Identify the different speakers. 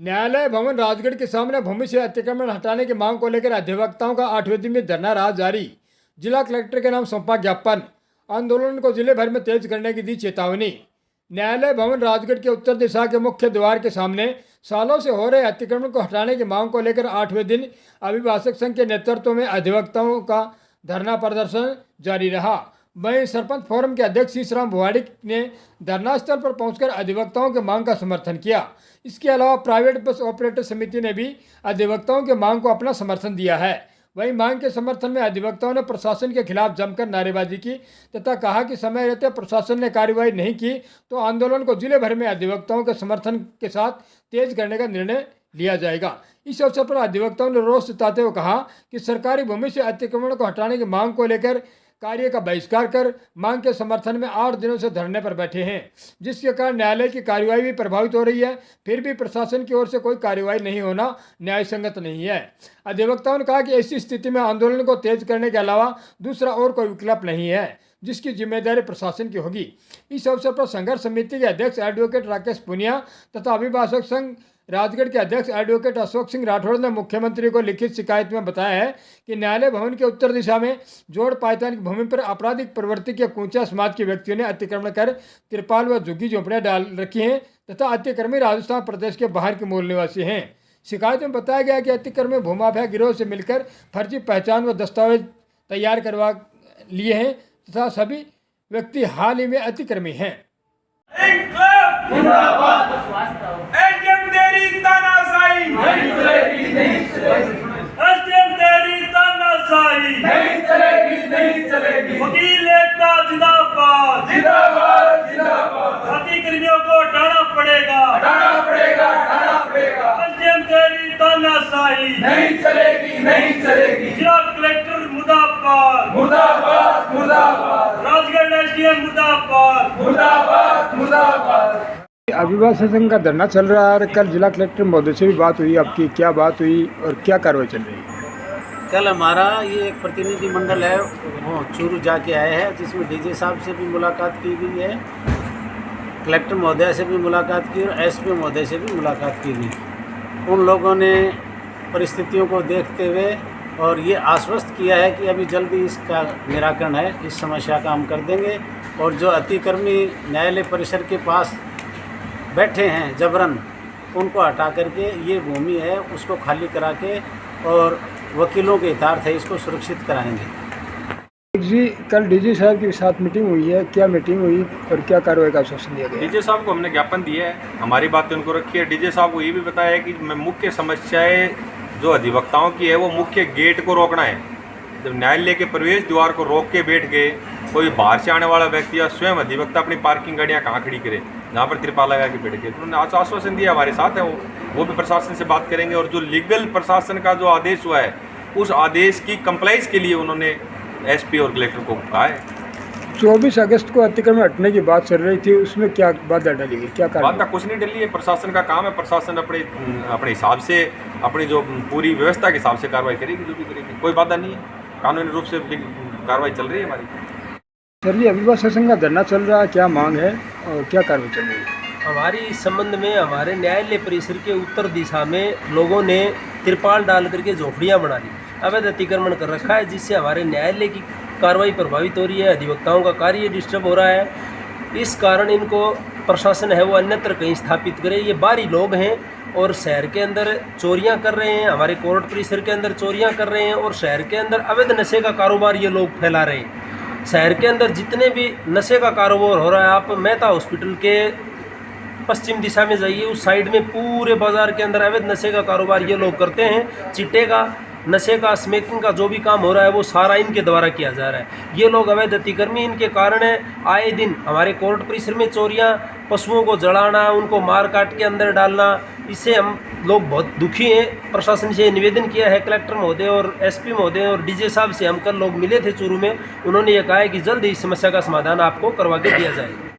Speaker 1: न्यायालय भवन राजगढ़ के सामने भूमि से अतिक्रमण हटाने की मांग को लेकर अधिवक्ताओं का 8वें दिन में धरना रहा जारी। जिला कलेक्टर के नाम सौंपा ज्ञापन। आंदोलन को जिले भर में तेज करने की दी चेतावनी। न्यायालय भवन राजगढ़ के उत्तर दिशा के मुख्य द्वार के सामने सालों से हो रहे अतिक्रमण को हटाने की मांग को लेकर 8वें दिन अभिभाषक संघ के नेतृत्व में अधिवक्ताओं का धरना प्रदर्शन जारी रहा। वहीं सरपंच फोरम के अध्यक्ष शीशराम भुवाड़ी ने धरना स्थल पर पहुंचकर अधिवक्ताओं की मांग का समर्थन किया। इसके अलावा प्राइवेट बस ऑपरेटर समिति ने भी अधिवक्ताओं की मांग को अपना समर्थन दिया है। वहीं मांग के समर्थन में अधिवक्ताओं ने प्रशासन के खिलाफ जमकर नारेबाजी की तथा कहा कि समय रहते प्रशासन ने कार्रवाई नहीं की तो आंदोलन को जिले भर में अधिवक्ताओं के समर्थन के साथ तेज करने का निर्णय लिया जाएगा। इस अवसर पर अधिवक्ताओं ने रोष जताते हुए कहा कि सरकारी भूमि से अतिक्रमण को हटाने की मांग को लेकर कार्य का बहिष्कार कर मांग के समर्थन में 8 दिनों से धरने पर बैठे हैं, जिसके कारण न्यायालय की कार्यवाही भी प्रभावित हो रही है। फिर भी प्रशासन की ओर से कोई कार्यवाही नहीं होना न्याय संगत नहीं है। अधिवक्ताओं ने कहा कि ऐसी स्थिति में आंदोलन को तेज करने के अलावा दूसरा और कोई विकल्प नहीं है, जिसकी जिम्मेदारी प्रशासन की होगी। इस अवसर पर संघर्ष समिति के अध्यक्ष एडवोकेट राकेश पुनिया तथा अभिभाषक संघ राजगढ़ के अध्यक्ष एडवोकेट अशोक सिंह राठौड़ ने मुख्यमंत्री को लिखित शिकायत में बताया है कि न्यायालय भवन के उत्तर दिशा में जोड़ पायतान की भूमि पर आपराधिक प्रवृत्ति के कूचा समाज के व्यक्तियों ने अतिक्रमण कर तिरपाल व झुग्गी झोंपड़ियां डाल रखी हैं तथा अतिक्रमी राजस्थान प्रदेश के बाहर के मूल निवासी हैं। शिकायत में बताया गया कि अतिक्रमी भूमाफिया गिरोह से मिलकर फर्जी पहचान व दस्तावेज तैयार करवा लिए हैं तथा सभी व्यक्ति हाल ही में अतिक्रमी हैं।
Speaker 2: वकील एकता जिंदाबाद जिंदाबाद जिंदाबाद। अतिक्रमियों को हटाना पड़ेगा हटाना पड़ेगा हटाना पड़ेगा। पंचम तेरी तानाशाही नहीं चलेगी नहीं चलेगी। जिला कलेक्टर मुर्दाबाद मुर्दाबाद मुर्दाबाद। राजगढ़ एसडीएम मुर्दाबाद मुर्दाबाद मुर्दाबाद।
Speaker 1: अभिभाषक संघ का धरना चल रहा है और कल जिला कलेक्टर महोदय से भी बात हुई। आपकी क्या बात हुई और क्या कार्रवाई चल रही है?
Speaker 3: कल हमारा ये एक प्रतिनिधि मंडल है वो चूरू जाके आए हैं, जिसमें डीजे साहब से भी मुलाकात की गई है, कलेक्टर महोदय से भी मुलाकात की और एसपी महोदय से भी मुलाकात की गई। उन लोगों ने परिस्थितियों को देखते हुए और ये आश्वस्त किया है कि अभी जल्दी इसका निराकरण है, इस समस्या का हम कर देंगे। और जो अतिक्रमी न्यायालय परिसर के पास बैठे हैं जबरन, उनको हटा करके ये भूमि है उसको खाली करा के और वकीलों के हितार्थ है इसको सुरक्षित कराएंगे।
Speaker 1: जी, कल डीजी साहब के साथ मीटिंग हुई है, क्या मीटिंग हुई और क्या कार्रवाई का आश्वासन दिया गया?
Speaker 4: डीजे साहब को हमने ज्ञापन दिया है, हमारी बातें उनको रखी है। डीजे साहब को ये भी बताया है कि मुख्य समस्याएं जो अधिवक्ताओं की है वो मुख्य गेट को रोकना है। जब न्यायालय के प्रवेश द्वार को रोक के बैठ गए, कोई बाहर से आने वाला व्यक्ति या स्वयं अधिवक्ता अपनी पार्किंग गाड़ियाँ कहाँ खड़ी करे, जहाँ पर तिरपाल लगा के बैठ गए, तो उन्होंने आश्वासन दिया हमारे साथ है वो भी प्रशासन से बात करेंगे। और जो लीगल प्रशासन का जो आदेश हुआ है उस आदेश की कंप्लाइंस के लिए उन्होंने एसपी और कलेक्टर को कहा है।
Speaker 1: 24 अगस्त को अतिक्रमण हटने की बात चल रही थी, उसमें क्या बाधा डली है? क्या
Speaker 4: बाधा कुछ नहीं डली है, प्रशासन का काम है। प्रशासन अपने हिसाब से अपनी जो पूरी व्यवस्था के हिसाब से कार्रवाई करेगी, जो भी करेगी, कोई बाधा नहीं है। कानूनी रूप से कार्रवाई चल रही है हमारी।
Speaker 1: चलिए, अभिभाषक संघ का धरना चल रहा है, क्या मांग है और क्या कार्रवाई चल रही है?
Speaker 5: हमारी इस संबंध में हमारे न्यायालय परिसर के उत्तर दिशा में लोगों ने तिरपाल डाल करके झोपड़ियाँ बना ली, अवैध अतिक्रमण कर रखा है, जिससे हमारे न्यायालय की कार्रवाई प्रभावित हो रही है, अधिवक्ताओं का कार्य डिस्टर्ब हो रहा है। इस कारण इनको प्रशासन है वो अन्यत्र कहीं स्थापित करे। ये बाहरी लोग हैं और शहर के अंदर चोरियां कर रहे हैं, हमारे कोर्ट परिसर के अंदर चोरियां कर रहे हैं और शहर के अंदर अवैध नशे का कारोबार ये लोग फैला रहे हैं। शहर के अंदर जितने भी नशे का कारोबार हो रहा है, आप मेहता हॉस्पिटल के पश्चिम दिशा में जाइए, उस साइड में पूरे बाजार के अंदर अवैध नशे का कारोबार ये लोग करते हैं। चिट्टे का, नशे का, स्मोकिंग का जो भी काम हो रहा है वो सारा इनके द्वारा किया जा रहा है। ये लोग अवैध अतिक्रमी, इनके कारण आए दिन हमारे कोर्ट परिसर में चोरियां, पशुओं को जलाना, उनको मार काट के अंदर डालना, इससे हम लोग बहुत दुखी हैं। प्रशासन से निवेदन किया है, कलेक्टर महोदय और एसपी महोदय और डीजे साहब से हम कल लोग मिले थे चूरू में, उन्होंने ये कहा है कि जल्द इस समस्या का समाधान आपको करवा के दिया जाएगा।